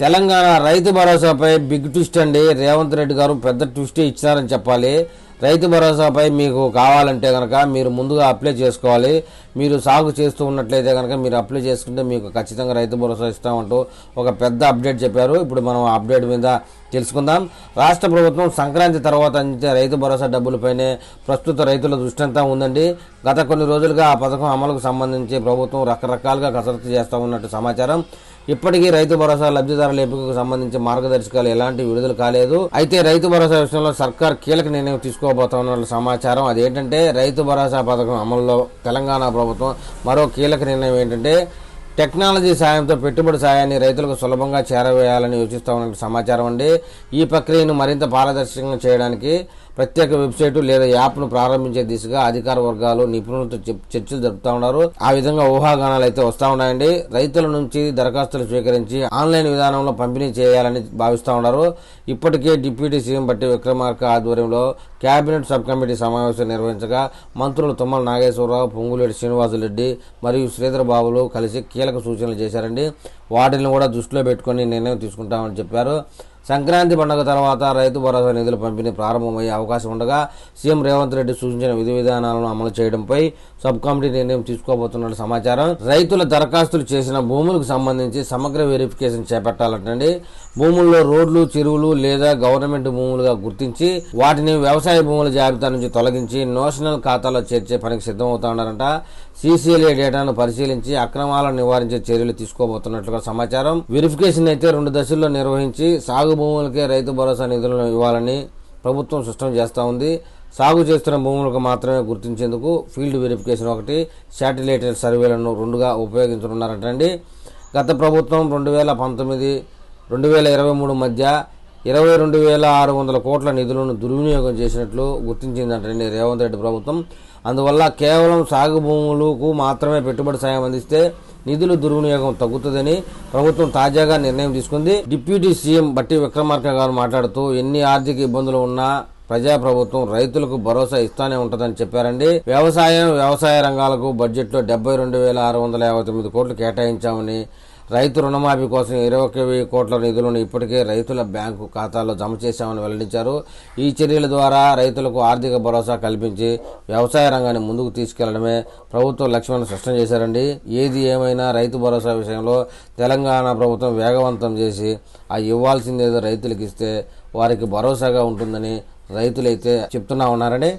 తెలంగాణ రైతు భరోసాపై big twist అండి. రేవంత్ రెడ్డి గారు పెద్ద ట్విస్ట్ ఇచ్చినారని చెప్పాలి. రైతు భరోసాపై మీకు కావాలంటే కనుక మీరు ముందుగా అప్లై చేసుకోవాలి. మీరు సాగు చేస్తూ ఉన్నట్లయితే కనుక మీరు అప్లై చేసుకుంటే మీకు ఖచ్చితంగా రైతు భరోసా ఇస్తామంటూ ఒక పెద్ద అప్డేట్ చెప్పారు. ఇప్పుడు మనం అప్డేట్ మీద తెలుసుకుందాం. రాష్ట్ర ప్రభుత్వం సంక్రాంతి తర్వాత అందించే రైతు భరోసా డబ్బులపైనే ప్రస్తుత రైతుల దృష్టి అంతా ఉందండి. గత కొన్ని రోజులుగా ఆ పథకం అమలుకు సంబంధించి ప్రభుత్వం రకరకాలుగా కసరత్తు చేస్తూ ఉన్నట్టు సమాచారం. ఇప్పటికీ రైతు భరోసా లబ్ధిదారుల ఎంపికకు సంబంధించి మార్గదర్శకాలు ఎలాంటి విడుదల కాలేదు. అయితే రైతు భరోసా విషయంలో సర్కార్ కీలక నిర్ణయం తీసుకోబోతున్న సమాచారం. అదేంటంటే రైతు భరోసా పథకం అమలులో తెలంగాణ ప్రభుత్వం మరో కీలక నిర్ణయం ఏంటంటే టెక్నాలజీ సాయంతో పెట్టుబడి సాయాన్ని రైతులకు సులభంగా చేరవేయాలని యోచిస్తామన్న సమాచారం అండి. ఈ ప్రక్రియను మరింత పారదర్శకంగా చేయడానికి ప్రత్యేక వెబ్సైట్ లేదా యాప్ను ప్రారంభించే దిశగా అధికార వర్గాలు నిపుణులతో చర్చలు జరుపుతా ఉన్నారు. ఆ విధంగా ఊహాగానాలు అయితే వస్తూ ఉన్నాయండి. రైతుల నుంచి దరఖాస్తులు స్వీకరించి ఆన్లైన్ విధానంలో పంపిణీ చేయాలని భావిస్తూ ఉన్నారు. ఇప్పటికే డిప్యూటీ సీఎం బట్టి విక్రమార్క ఆధ్వర్యంలో కేబినెట్ సబ్ కమిటీ సమావేశం నిర్వహించగా మంత్రులు తుమ్మల నాగేశ్వరరావు, పొంగులేటి శ్రీనివాసులరెడ్డి మరియు శ్రీధర్ బాబులు కలిసి కీలక సూచనలు చేశారండి. వాటిని కూడా దృష్టిలో పెట్టుకుని నిర్ణయం తీసుకుంటామని చెప్పారు. సంక్రాంతి పండుగ తర్వాత రైతు భరోసా నిధుల పంపిణీ ప్రారంభమయ్యే అవకాశం ఉండగా సీఎం రేవంత్ రెడ్డి సూచించిన విధి విధానాలను అమలు చేయడంపై సబ్ కమిటీ నిర్ణయం తీసుకోబోతున్నట్టు సమాచారం. రైతుల దరఖాస్తులు చేసిన భూములకు సంబంధించి సమగ్ర వెరిఫికేషన్ చేపట్టాలంటండి. భూముల్లో రోడ్లు, చెరువులు లేదా గవర్నమెంట్ భూములుగా గుర్తించి వాటిని వ్యవసాయ భూముల జాబితా నుంచి తొలగించి నేషనల్ ఖాతాలో చేర్చే పనికి సిద్ధమవుతున్నారంట. సీసీఎల్ఏ డేటాను పరిశీలించి అక్రమాలను నివారించే చర్యలు తీసుకోబోతున్నట్లుగా సమాచారం. వెరిఫికేషన్ అయితే 2 దశల్లో నిర్వహించి సాగు భూములకే రైతు భరోసా నిధులను ఇవ్వాలని ప్రభుత్వం స్పష్టం చేస్తూ ఉంది. సాగు చేస్తున్న భూములకు మాత్రమే గుర్తించేందుకు ఫీల్డ్ వెరిఫికేషన్ ఒకటి, శాటిలైట్ సర్వేలను 2గా ఉపయోగించనున్నారంటండి. గత ప్రభుత్వం 2019, 2023 మధ్య 22,600 కోట్ల నిధులను దుర్వినియోగం చేసినట్లు గుర్తించిందంటండి రేవంత్ రెడ్డి ప్రభుత్వం. అందువల్ల కేవలం సాగు భూములకు మాత్రమే పెట్టుబడి సాయం అందిస్తే నిధుల దుర్వినియోగం తగ్గుతుందని ప్రభుత్వం తాజాగా నిర్ణయం తీసుకుంది. డిప్యూటీ సీఎం బట్టి విక్రమార్క గారు మాట్లాడుతూ ఎన్ని ఆర్థిక ఇబ్బందులు ఉన్నా ప్రజాప్రభుత్వం రైతులకు భరోసా ఇస్తానే ఉంటుందని చెప్పారండి. వ్యవసాయ రంగాలకు బడ్జెట్లో 72,659 కోట్లు కేటాయించామని, రైతు రుణమాఫీ కోసం 21,000 కోట్ల నిధులను ఇప్పటికే రైతుల బ్యాంకు ఖాతాల్లో జమ చేశామని వెల్లడించారు. ఈ చర్యల ద్వారా రైతులకు ఆర్థిక భరోసా కల్పించి వ్యవసాయ రంగాన్ని ముందుకు తీసుకెళ్లడమే ప్రభుత్వ లక్ష్యాన్ని స్పష్టం చేశారండి. ఏది ఏమైనా రైతు భరోసా విషయంలో తెలంగాణ ప్రభుత్వం వేగవంతం చేసి ఆ ఇవ్వాల్సిందేదో రైతులకు ఇస్తే వారికి భరోసాగా ఉంటుందని రైతులైతే చెప్తున్నా ఉన్నారని